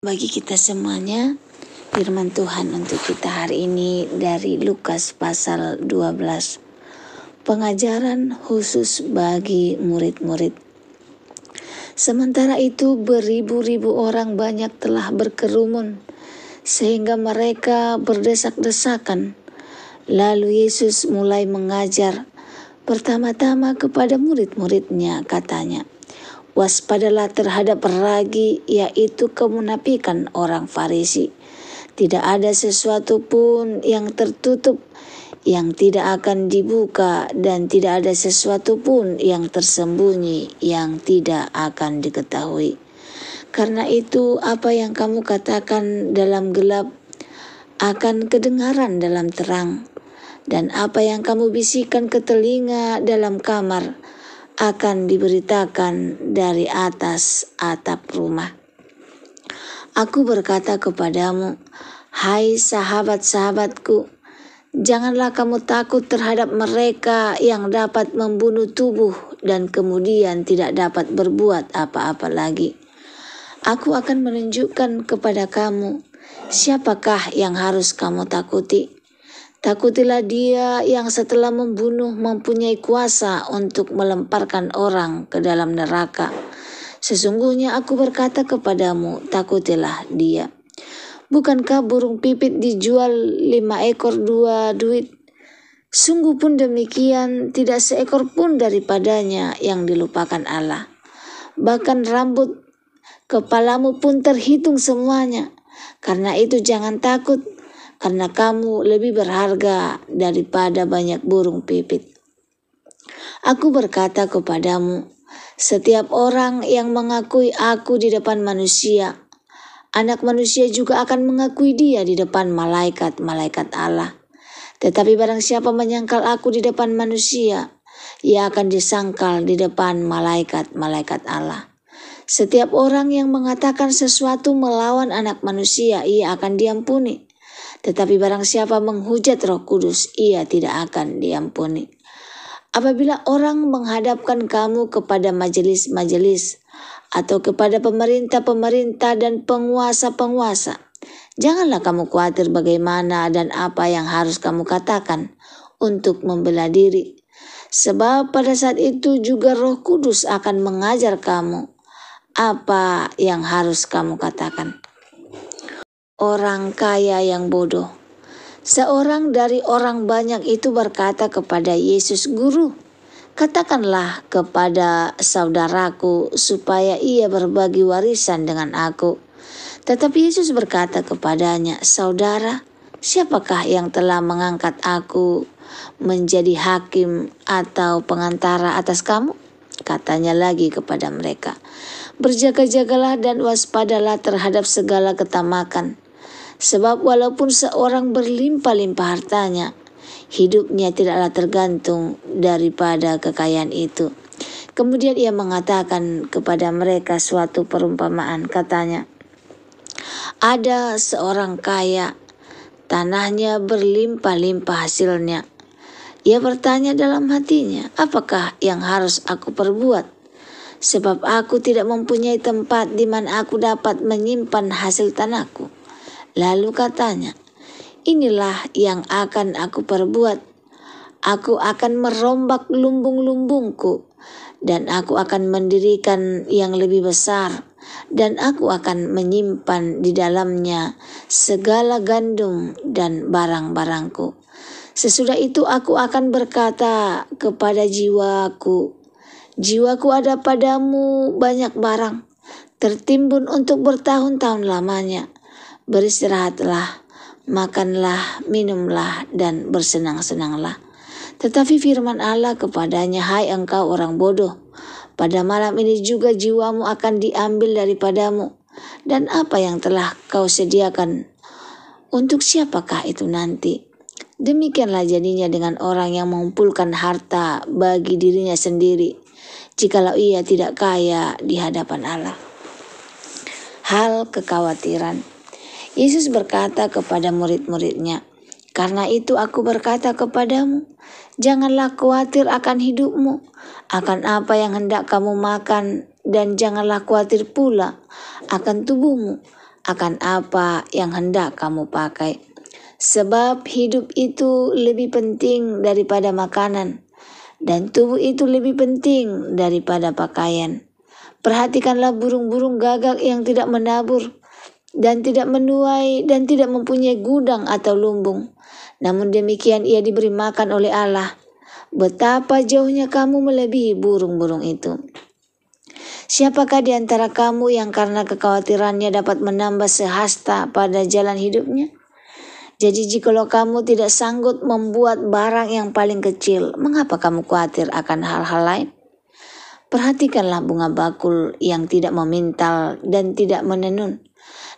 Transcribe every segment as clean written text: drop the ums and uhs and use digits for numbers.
Bagi kita semuanya, firman Tuhan untuk kita hari ini dari Lukas pasal 12. Pengajaran khusus bagi murid-murid. Sementara itu beribu-ribu orang banyak telah berkerumun, sehingga mereka berdesak-desakan. Lalu Yesus mulai mengajar pertama-tama kepada murid-muridnya, katanya, "Waspadalah terhadap ragi, yaitu kemunafikan orang Farisi. Tidak ada sesuatu pun yang tertutup yang tidak akan dibuka, dan tidak ada sesuatu pun yang tersembunyi yang tidak akan diketahui. Karena itu apa yang kamu katakan dalam gelap akan kedengaran dalam terang, dan apa yang kamu bisikan ke telinga dalam kamar akan diberitakan dari atas atap rumah. Aku berkata kepadamu, hai sahabat-sahabatku, janganlah kamu takut terhadap mereka yang dapat membunuh tubuh dan kemudian tidak dapat berbuat apa-apa lagi. Aku akan menunjukkan kepada kamu siapakah yang harus kamu takuti. Takutilah dia yang setelah membunuh mempunyai kuasa untuk melemparkan orang ke dalam neraka. Sesungguhnya aku berkata kepadamu, takutilah dia. Bukankah burung pipit dijual 5 ekor 2 duit? Sungguh pun demikian, tidak seekor pun daripadanya yang dilupakan Allah. Bahkan rambut kepalamu pun terhitung semuanya. Karena itu jangan takut, karena kamu lebih berharga daripada banyak burung pipit. Aku berkata kepadamu, setiap orang yang mengakui aku di depan manusia, Anak Manusia juga akan mengakui dia di depan malaikat-malaikat Allah. Tetapi barang siapa menyangkal aku di depan manusia, ia akan disangkal di depan malaikat-malaikat Allah. Setiap orang yang mengatakan sesuatu melawan Anak Manusia, ia akan diampuni. Tetapi barang siapa menghujat Roh Kudus, ia tidak akan diampuni. Apabila orang menghadapkan kamu kepada majelis-majelis atau kepada pemerintah-pemerintah dan penguasa-penguasa, janganlah kamu khawatir bagaimana dan apa yang harus kamu katakan untuk membela diri. Sebab pada saat itu juga Roh Kudus akan mengajar kamu apa yang harus kamu katakan. Orang kaya yang bodoh. Seorang dari orang banyak itu berkata kepada Yesus, Guru, katakanlah kepada saudaraku supaya ia berbagi warisan dengan aku. Tetapi Yesus berkata kepadanya, Saudara, siapakah yang telah mengangkat aku menjadi hakim atau pengantara atas kamu? Katanya lagi kepada mereka, berjaga-jagalah dan waspadalah terhadap segala ketamakan. Sebab walaupun seorang berlimpah-limpah hartanya, hidupnya tidaklah tergantung daripada kekayaan itu. Kemudian ia mengatakan kepada mereka suatu perumpamaan, katanya, ada seorang kaya, tanahnya berlimpah-limpah hasilnya. Ia bertanya dalam hatinya, apakah yang harus aku perbuat? Sebab aku tidak mempunyai tempat di mana aku dapat menyimpan hasil tanahku. Lalu katanya, inilah yang akan aku perbuat. Aku akan merombak lumbung-lumbungku, dan aku akan mendirikan yang lebih besar, dan aku akan menyimpan di dalamnya segala gandum dan barang-barangku. Sesudah itu aku akan berkata kepada jiwaku, jiwaku ada padamu banyak barang, tertimbun untuk bertahun-tahun lamanya. Beristirahatlah, makanlah, minumlah, dan bersenang-senanglah. Tetapi firman Allah kepadanya, hai engkau orang bodoh, pada malam ini juga jiwamu akan diambil daripadamu. Dan apa yang telah kau sediakan, untuk siapakah itu nanti? Demikianlah jadinya dengan orang yang mengumpulkan harta bagi dirinya sendiri, jikalau ia tidak kaya di hadapan Allah. Hal kekhawatiran. Yesus berkata kepada murid-muridnya, karena itu aku berkata kepadamu, janganlah khawatir akan hidupmu, akan apa yang hendak kamu makan, dan janganlah khawatir pula akan tubuhmu, akan apa yang hendak kamu pakai. Sebab hidup itu lebih penting daripada makanan, dan tubuh itu lebih penting daripada pakaian. Perhatikanlah burung-burung gagak yang tidak menabur, dan tidak menuai, dan tidak mempunyai gudang atau lumbung. Namun demikian ia diberi makan oleh Allah. Betapa jauhnya kamu melebihi burung-burung itu. Siapakah di antara kamu yang karena kekhawatirannya dapat menambah sehasta pada jalan hidupnya? Jadi jikalau kamu tidak sanggup membuat barang yang paling kecil, mengapa kamu khawatir akan hal-hal lain? Perhatikanlah bunga bakul yang tidak memintal dan tidak menenun.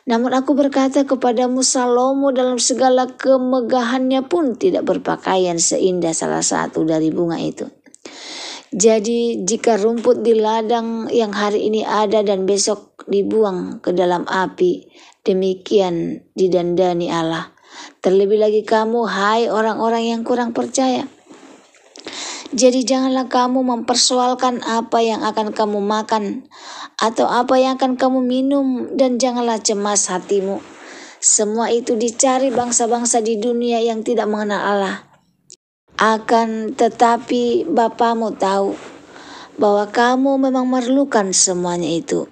Namun aku berkata kepadamu, Salomo dalam segala kemegahannya pun tidak berpakaian seindah salah satu dari bunga itu. Jadi jika rumput di ladang yang hari ini ada dan besok dibuang ke dalam api, demikian didandani Allah. Terlebih lagi kamu, hai orang-orang yang kurang percaya. Jadi janganlah kamu mempersoalkan apa yang akan kamu makan atau apa yang akan kamu minum, dan janganlah cemas hatimu. Semua itu dicari bangsa-bangsa di dunia yang tidak mengenal Allah. Akan tetapi Bapamu tahu bahwa kamu memang memerlukan semuanya itu.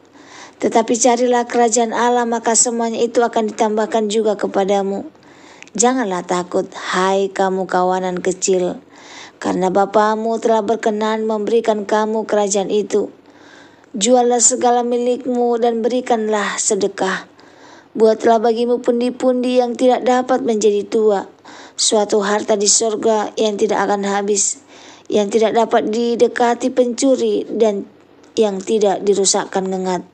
Tetapi carilah kerajaan Allah, maka semuanya itu akan ditambahkan juga kepadamu. Janganlah takut, hai kamu kawanan kecil, karena Bapamu telah berkenan memberikan kamu kerajaan itu. Juallah segala milikmu dan berikanlah sedekah. Buatlah bagimu pundi-pundi yang tidak dapat menjadi tua, suatu harta di sorga yang tidak akan habis, yang tidak dapat didekati pencuri dan yang tidak dirusakkan ngengat.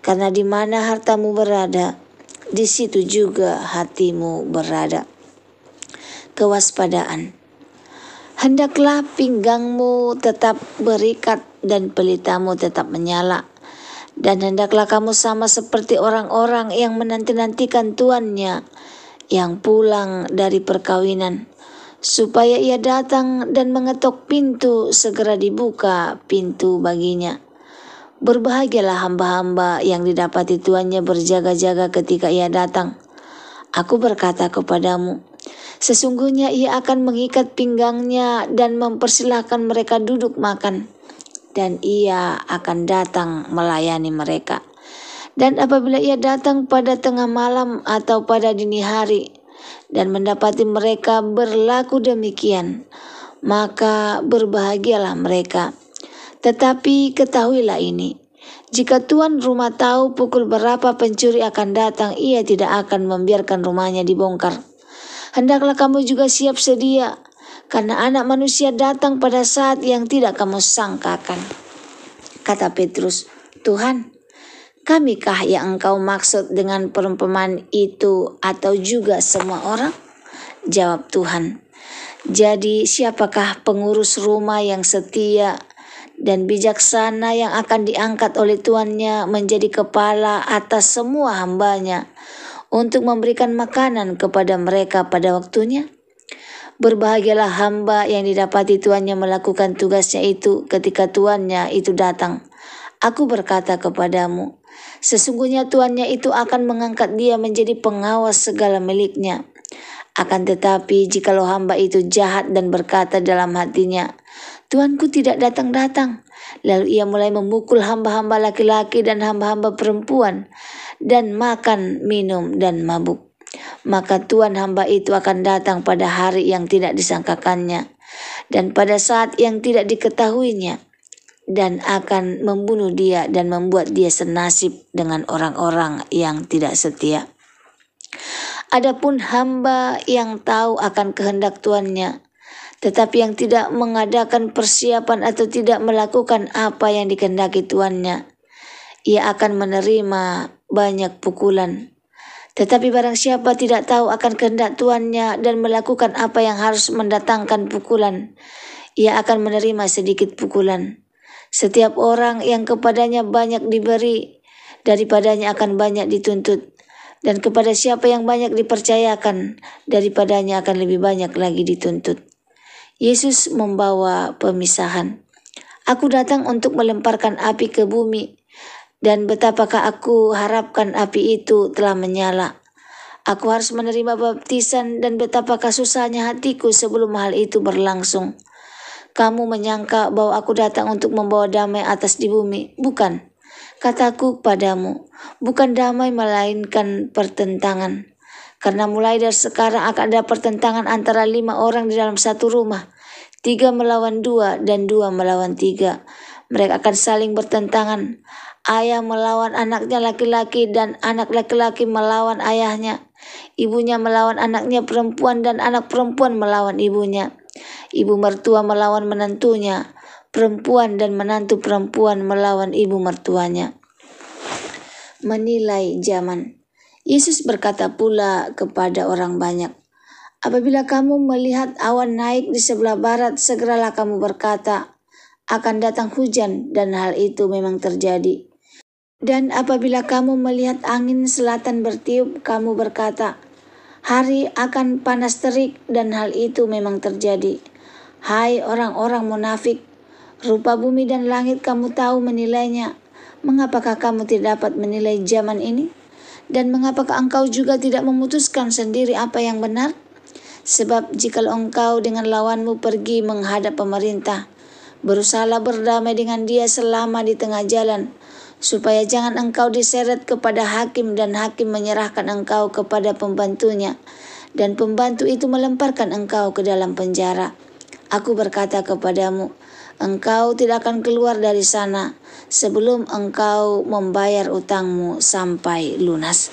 Karena di mana hartamu berada, di situ juga hatimu berada. Kewaspadaan. Hendaklah pinggangmu tetap berikat dan pelitamu tetap menyala. Dan hendaklah kamu sama seperti orang-orang yang menanti-nantikan tuannya yang pulang dari perkawinan, supaya ia datang dan mengetok pintu, segera dibuka pintu baginya. Berbahagialah hamba-hamba yang didapati tuannya berjaga-jaga ketika ia datang. Aku berkata kepadamu, sesungguhnya ia akan mengikat pinggangnya dan mempersilahkan mereka duduk makan, dan ia akan datang melayani mereka. Dan apabila ia datang pada tengah malam atau pada dini hari dan mendapati mereka berlaku demikian, maka berbahagialah mereka. Tetapi ketahuilah ini, jika tuan rumah tahu pukul berapa pencuri akan datang, ia tidak akan membiarkan rumahnya dibongkar. Hendaklah kamu juga siap sedia, karena Anak Manusia datang pada saat yang tidak kamu sangkakan. Kata Petrus, Tuhan, kamikah yang engkau maksud dengan perumpamaan itu atau juga semua orang? Jawab Tuhan, jadi siapakah pengurus rumah yang setia dan bijaksana yang akan diangkat oleh tuannya menjadi kepala atas semua hambanya untuk memberikan makanan kepada mereka pada waktunya? Berbahagialah hamba yang didapati tuannya melakukan tugasnya itu ketika tuannya itu datang. Aku berkata kepadamu, sesungguhnya tuannya itu akan mengangkat dia menjadi pengawas segala miliknya. Akan tetapi jikalau hamba itu jahat dan berkata dalam hatinya, Tuanku tidak datang-datang, lalu ia mulai memukul hamba-hamba laki-laki dan hamba-hamba perempuan, dan makan, minum, dan mabuk, maka tuan hamba itu akan datang pada hari yang tidak disangkakannya, dan pada saat yang tidak diketahuinya, dan akan membunuh dia dan membuat dia senasib dengan orang-orang yang tidak setia. Adapun hamba yang tahu akan kehendak tuannya, tetapi yang tidak mengadakan persiapan atau tidak melakukan apa yang dikehendaki tuannya, ia akan menerima banyak pukulan. Tetapi barang siapa tidak tahu akan kehendak tuannya dan melakukan apa yang harus mendatangkan pukulan, ia akan menerima sedikit pukulan. Setiap orang yang kepadanya banyak diberi, daripadanya akan banyak dituntut. Dan kepada siapa yang banyak dipercayakan, daripadanya akan lebih banyak lagi dituntut. Yesus membawa pemisahan. Aku datang untuk melemparkan api ke bumi, Dan betapakah aku harapkan api itu telah menyala. Aku harus menerima baptisan dan betapakah susahnya hatiku sebelum hal itu berlangsung. Kamu menyangka bahwa aku datang untuk membawa damai atas di bumi. Bukan. Kataku padamu, bukan damai melainkan pertentangan. Karena mulai dari sekarang akan ada pertentangan antara 5 orang di dalam satu rumah. 3 melawan 2 dan 2 melawan 3. Mereka akan saling bertentangan. Ayah melawan anaknya laki-laki dan anak laki-laki melawan ayahnya. Ibunya melawan anaknya perempuan dan anak perempuan melawan ibunya. Ibu mertua melawan menantunya. Perempuan dan menantu perempuan melawan ibu mertuanya. Menilai zaman. Yesus berkata pula kepada orang banyak, apabila kamu melihat awan naik di sebelah barat, segeralah kamu berkata, akan datang hujan, dan hal itu memang terjadi. Dan apabila kamu melihat angin selatan bertiup, kamu berkata, hari akan panas terik, dan hal itu memang terjadi. Hai orang-orang munafik, rupa bumi dan langit kamu tahu menilainya. Mengapakah kamu tidak dapat menilai zaman ini? Dan mengapakah engkau juga tidak memutuskan sendiri apa yang benar? Sebab jikalau engkau dengan lawanmu pergi menghadap pemerintah, berusahalah berdamai dengan dia selama di tengah jalan, supaya jangan engkau diseret kepada hakim dan hakim menyerahkan engkau kepada pembantunya, dan pembantu itu melemparkan engkau ke dalam penjara. Aku berkata kepadamu, engkau tidak akan keluar dari sana sebelum engkau membayar utangmu sampai lunas.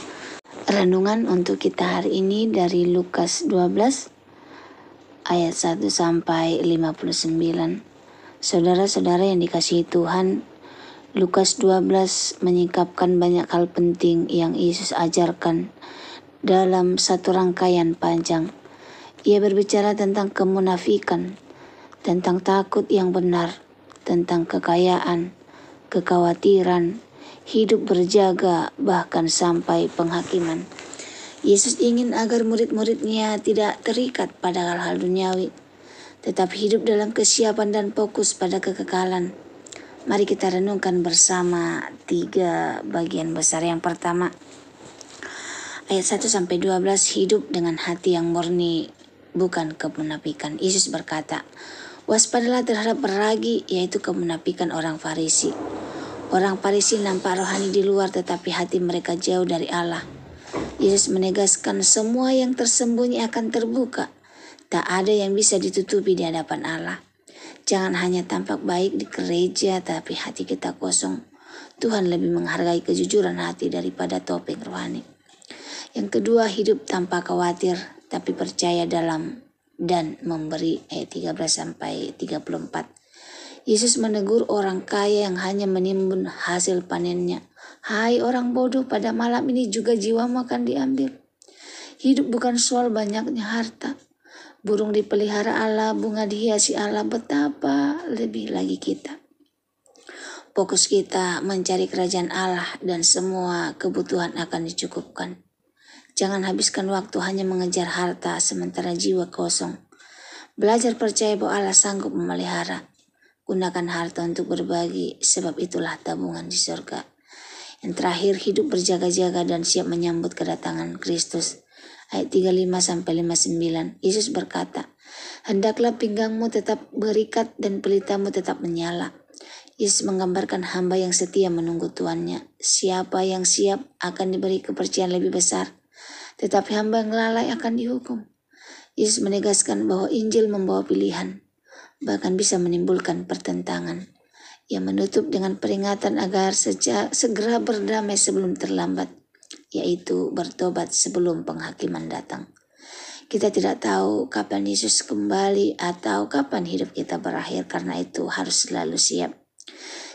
Renungan untuk kita hari ini dari Lukas 12 ayat 1 sampai 59. Saudara-saudara yang dikasihi Tuhan, Lukas 12 menyingkapkan banyak hal penting yang Yesus ajarkan dalam satu rangkaian panjang. Ia berbicara tentang kemunafikan, tentang takut yang benar, tentang kekayaan, kekhawatiran, hidup berjaga, bahkan sampai penghakiman. Yesus ingin agar murid-muridnya tidak terikat pada hal-hal duniawi, tetap hidup dalam kesiapan dan fokus pada kekekalan. Mari kita renungkan bersama 3 bagian besar. Yang pertama, ayat 1 sampai 12, hidup dengan hati yang murni, bukan kemunafikan. Yesus berkata, waspadalah terhadap beragi, yaitu kemunafikan orang Farisi. Orang Farisi nampak rohani di luar, tetapi hati mereka jauh dari Allah. Yesus menegaskan semua yang tersembunyi akan terbuka. Tak ada yang bisa ditutupi di hadapan Allah. Jangan hanya tampak baik di gereja, tapi hati kita kosong. Tuhan lebih menghargai kejujuran hati daripada topeng rohani. Yang kedua, hidup tanpa khawatir, tapi percaya dalam dan memberi. Ayat 13-34. Yesus menegur orang kaya yang hanya menimbun hasil panennya. Hai orang bodoh, pada malam ini juga jiwamu akan diambil. Hidup bukan soal banyaknya harta. Burung dipelihara Allah, bunga dihiasi Allah, betapa lebih lagi kita. Fokus kita mencari kerajaan Allah dan semua kebutuhan akan dicukupkan. Jangan habiskan waktu hanya mengejar harta sementara jiwa kosong. Belajar percaya bahwa Allah sanggup memelihara. Gunakan harta untuk berbagi, sebab itulah tabungan di surga. Yang terakhir, hidup berjaga-jaga dan siap menyambut kedatangan Kristus. Ayat 35-59, Yesus berkata, hendaklah pinggangmu tetap berikat dan pelitamu tetap menyala. Yesus menggambarkan hamba yang setia menunggu tuannya. Siapa yang siap akan diberi kepercayaan lebih besar, tetapi hamba yang lalai akan dihukum. Yesus menegaskan bahwa Injil membawa pilihan, bahkan bisa menimbulkan pertentangan. Ia menutup dengan peringatan agar segera berdamai sebelum terlambat, yaitu bertobat sebelum penghakiman datang. Kita tidak tahu kapan Yesus kembali atau kapan hidup kita berakhir, karena itu harus selalu siap.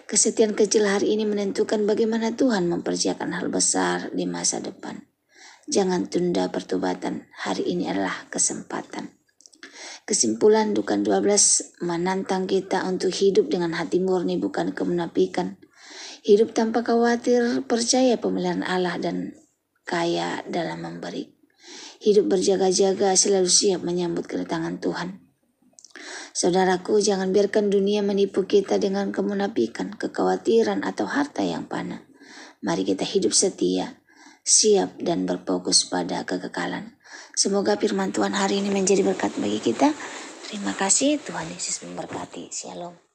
Kesetiaan kecil hari ini menentukan bagaimana Tuhan mempersiapkan hal besar di masa depan. Jangan tunda pertobatan, hari ini adalah kesempatan. Kesimpulan, Lukas 12 menantang kita untuk hidup dengan hati murni, bukan kemunafikan. Hidup tanpa khawatir, percaya pemeliharaan Allah dan kaya dalam memberi. Hidup berjaga-jaga, selalu siap menyambut kedatangan Tuhan. Saudaraku, jangan biarkan dunia menipu kita dengan kemunafikan, kekhawatiran, atau harta yang fana. Mari kita hidup setia, siap dan berfokus pada kekekalan. Semoga firman Tuhan hari ini menjadi berkat bagi kita. Terima kasih, Tuhan Yesus memberkati. Shalom.